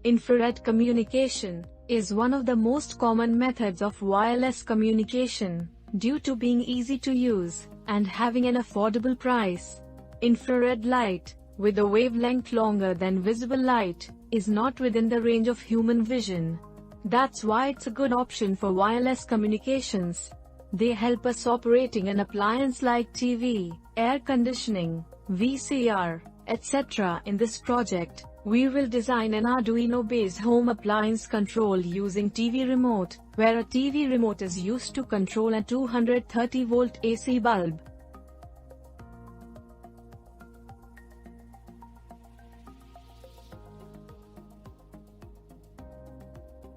Infrared communication is one of the most common methods of wireless communication, due to being easy to use and having an affordable price. Infrared light, with a wavelength longer than visible light, is not within the range of human vision. That's why it's a good option for wireless communications. They help us operating an appliance like TV, air conditioning, VCR, etc. In this project, we will design an Arduino-based home appliance control using TV remote, where a TV remote is used to control a 230-volt AC bulb.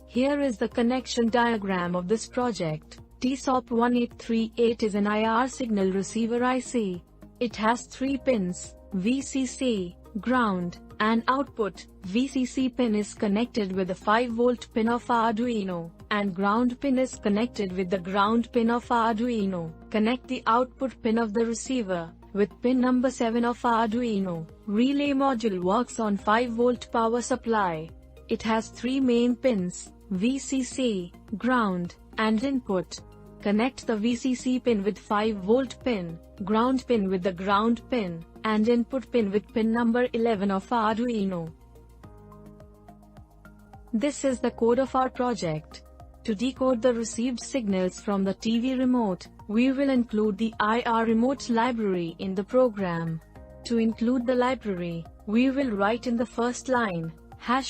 Here is the connection diagram of this project. TSOP1838 is an IR signal receiver IC. It has 3 pins: VCC, ground, and output. VCC pin is connected with the 5-volt pin of Arduino, and ground pin is connected with the ground pin of Arduino. Connect the output pin of the receiver with pin number 7 of Arduino. Relay module works on 5-volt power supply. It has 3 main pins: VCC, ground, and input. Connect the VCC pin with 5-volt pin, ground pin with the ground pin, and input pin with pin number 11 of Arduino. This is the code of our project. To decode the received signals from the TV remote, we will include the IR remote library in the program. To include the library, we will write in the first line,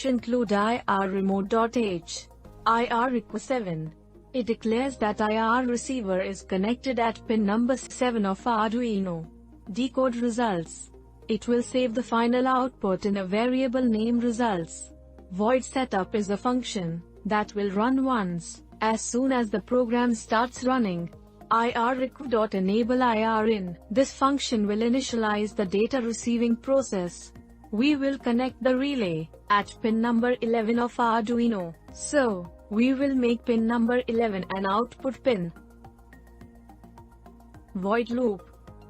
#include IR remote.h. IR req 7. It declares that IR receiver is connected at pin number 7 of Arduino. Decode results. It will save the final output in a variable named results. Void setup is a function that will run once, as soon as the program starts running. IRReq.enable IR in. This function will initialize the data receiving process. We will connect the relay at pin number 11 of Arduino, so we will make pin number 11 an output pin. Void loop.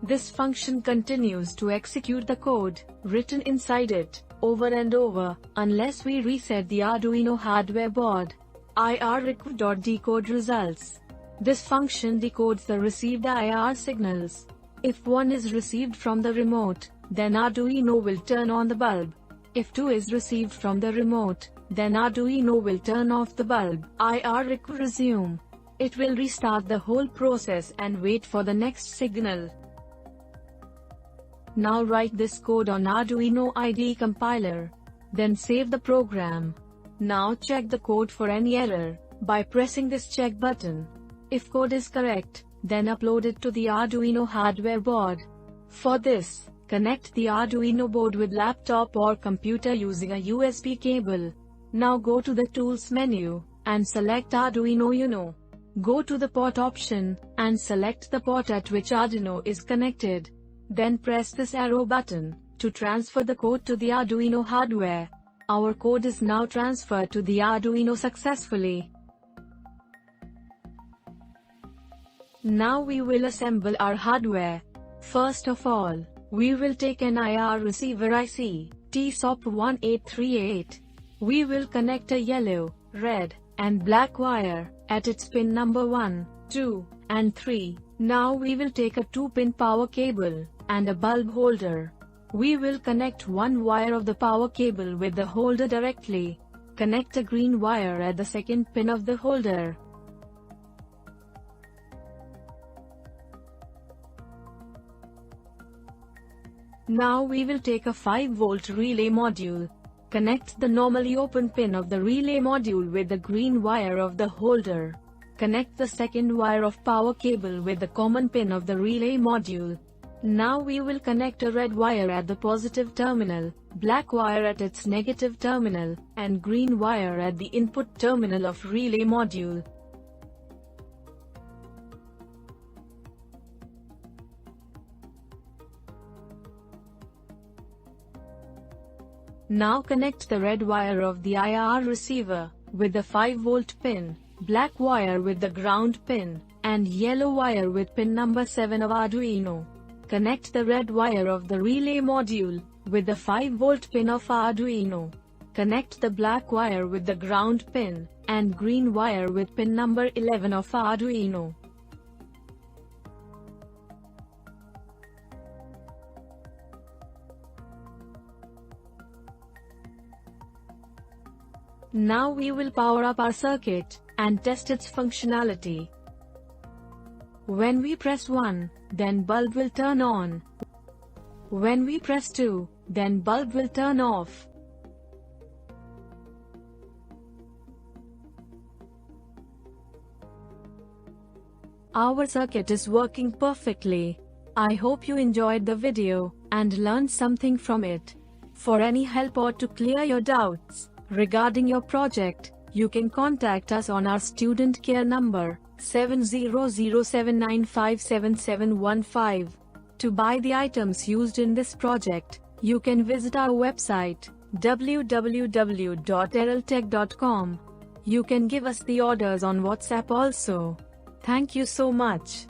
This function continues to execute the code written inside it, over and over, unless we reset the Arduino hardware board. IRReq.decode results. This function decodes the received IR signals. If 1 is received from the remote, then Arduino will turn on the bulb. If 2 is received from the remote, then Arduino will turn off the bulb. IRReq resume. It will restart the whole process and wait for the next signal. Now write this code on Arduino IDE compiler. Then save the program. Now check the code for any error by pressing this check button. If code is correct, then upload it to the Arduino hardware board. For this, connect the Arduino board with laptop or computer using a USB cable. Now go to the Tools menu, and select Arduino Uno. Go to the port option, and select the port at which Arduino is connected. Then press this arrow button, to transfer the code to the Arduino hardware. Our code is now transferred to the Arduino successfully. Now we will assemble our hardware. First of all, we will take an IR receiver IC, TSOP1838. We will connect a yellow, red, and black wire at its pin number 1, 2, and 3. Now we will take a 2-pin power cable and a bulb holder. We will connect one wire of the power cable with the holder directly. Connect a green wire at the second pin of the holder. Now we will take a 5-volt relay module. Connect the normally open pin of the relay module with the green wire of the holder. Connect the second wire of power cable with the common pin of the relay module. Now we will connect a red wire at the positive terminal, black wire at its negative terminal, and green wire at the input terminal of relay module. Now connect the red wire of the IR receiver with the 5-volt pin, black wire with the ground pin, and yellow wire with pin number 7 of Arduino. Connect the red wire of the relay module with the 5-volt pin of Arduino. Connect the black wire with the ground pin, and green wire with pin number 11 of Arduino. Now we will power up our circuit, and test its functionality. When we press 1, then bulb will turn on. When we press 2, then bulb will turn off. Our circuit is working perfectly. I hope you enjoyed the video, and learned something from it. For any help or to clear your doubts regarding your project, you can contact us on our student care number, 7007957715. To buy the items used in this project, you can visit our website, www.erroltech.com. You can give us the orders on WhatsApp also. Thank you so much.